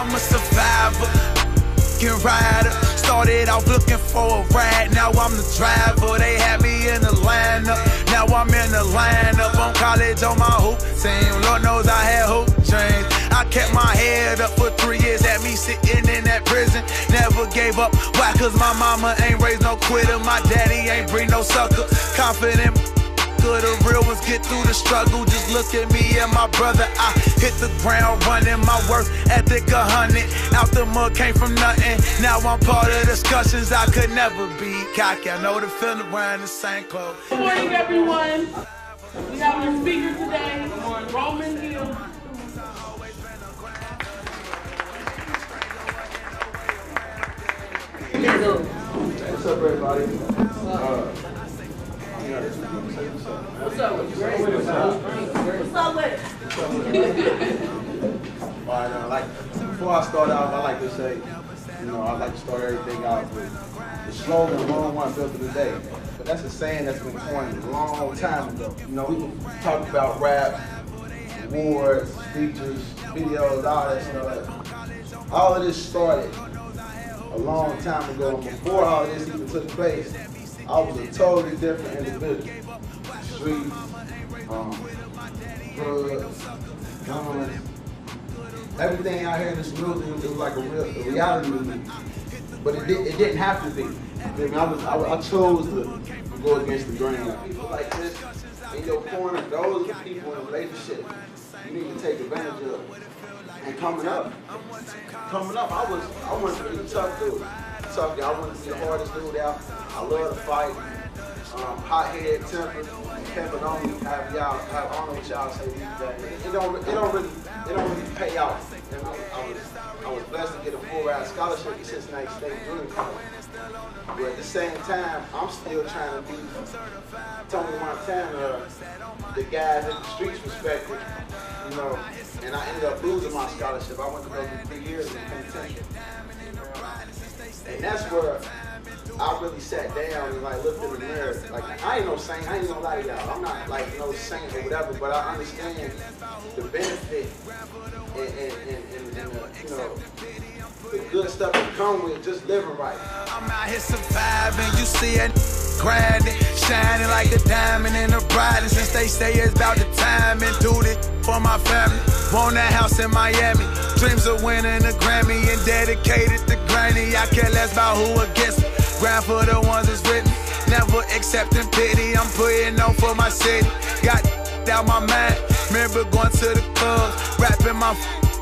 I'm a survivor, rider. Started off looking for a ride, now I'm the driver. They had me in the lineup, now I'm in the lineup. On college on my hoop team, Lord knows I had hoop dreams. I kept my head up for 3 years, had me sitting in that prison. Never gave up, why? Cause my mama ain't raised no quitter, my daddy ain't bring no sucker. Confident, the real ones get through the struggle. Just look at me and my brother, I hit the ground running. My work ethic 100, out the mud came from nothing. Now I'm part of discussions, I could never be cocky. I know the feeling wearing the same clothes. Good morning, everyone. We have our speaker today, Roman Hill. What's up, everybody? What's up with you? What's up with it? Before I start out, I like to say, I like to start everything out with the slogan, "Wrong one built of the day." But that's a saying that's been coined a long time ago. We can talk about rap, awards, features, videos, all that stuff. All of this started a long time ago, and before all of this even took place, I was a totally different individual. Streets, drugs, guns, everything out here in this music, it was like a reality to me. But it didn't have to be. I chose to go against the grain. People like this in your corner, those are the people in a relationship you need to take advantage of. And coming up, I wanted to be a tough dude. I wanted to be the hardest dude out. I love to fight. Hot-head, temper, kept on me. I don't know what y'all say these days. It don't really pay out. I was blessed to get a full-ride scholarship at Cincinnati State Junior College. But at the same time, I'm still trying to be Tony Montana, the guy that the streets respected, and I ended up losing my scholarship. I went to go through 3 years in penitentiary. And that's where I really sat down and looked in the mirror. I ain't no saint, I ain't gonna lie to y'all. I'm not no saint or whatever, but I understand the benefit and the good stuff that come with just living right. I'm out here surviving, you see it grinding, shining like a diamond in the bride. And since they say it's about the time and do this for my family, want a house in Miami, dreams of winning a Grammy and dedicated to Granny. I care less about who against me, grind for the ones that's written, never accepting pity. I'm putting on for my city, got out my mind. Remember going to the clubs, rapping my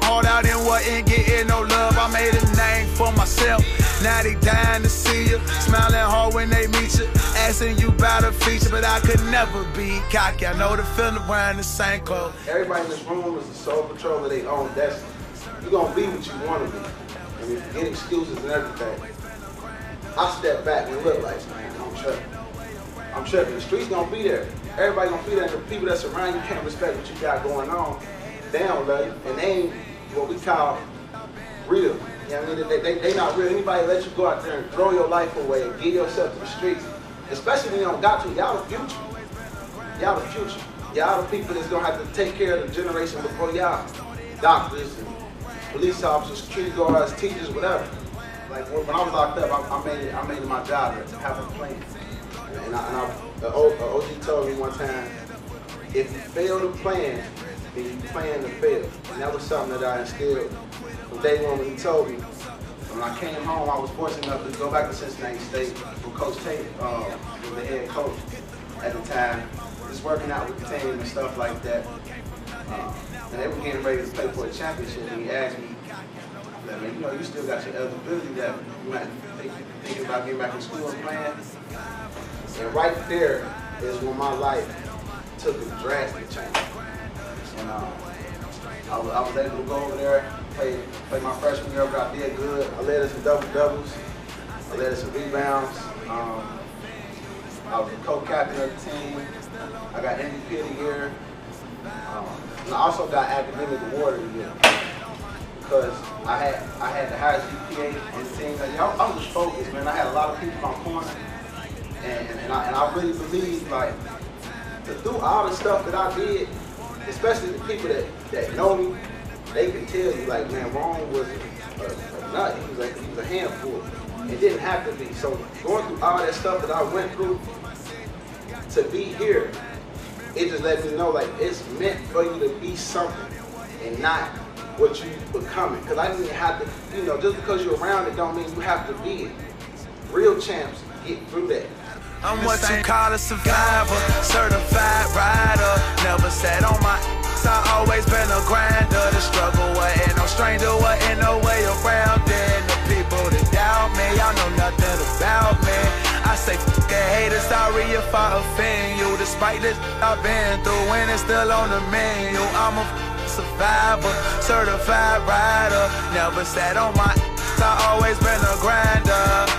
heart out and wasn't getting no love. I made a name for myself, now they dying to see you, smiling hard when they meet you, asking you about a feature, but I could never be cocky. I know the feeling wearing the same clothes. Everybody in this room is the sole control of their own destiny. You're gonna be what you want to be. I mean, forget excuses and everything. I step back and look like, man, I'm tripping. The streets gonna be there. Everybody gonna be there. The people that surround you can't respect what you got going on. They don't love you, and they ain't what we call real. They not real. Anybody let you go out there and throw your life away and give yourself to the streets, especially when you don't got to. Y'all the future. Y'all the future. Y'all the people that's gonna have to take care of the generation before y'all. Doctors and police officers, security guards, teachers, whatever. Like when I was locked up, I made it my job to have a plan. The OG told me one time, if you fail to plan, then you plan to fail. And that was something that I instilled from day one when he told me. When I came home, I was fortunate enough to go back to Cincinnati State with Coach Tate, was the head coach at the time, just working out with the team and stuff like that. And they were getting ready to play for a championship, and he asked me, man, you still got your eligibility left. You might think about getting back in school and playing. And right there is when my life took a drastic change. And I was able to go over there, play my freshman year, but I did good. I led us in double-doubles. I led us in rebounds. I was the co-captain of the team. I got MVP of the year. And I also got academic award of the year because I had the highest GPA on the team. I was just focused, man. I had a lot of people in my corner, and I really believe to do all the stuff that I did, especially the people that know me, they can tell you like, man, Rome was a nut. He was a handful. It didn't have to be. So going through all that stuff that I went through to be here, it just let me know like it's meant for you to be something and not what you becoming. Because I didn't have to, you know, just because you're around it don't mean you have to be it. Real champs get through that. I'm what you call a survivor, certified rider. Never sat on my ass, I always been a grinder. The struggle wasn't no stranger, wasn't no way around it. The people that doubt me, y'all know nothing about me. I say f*** the haters, sorry if I offend you. Despite this I've been through, and it's still on the menu. I'm a survivor, certified rider. Never sat on my ass, I always been a grinder.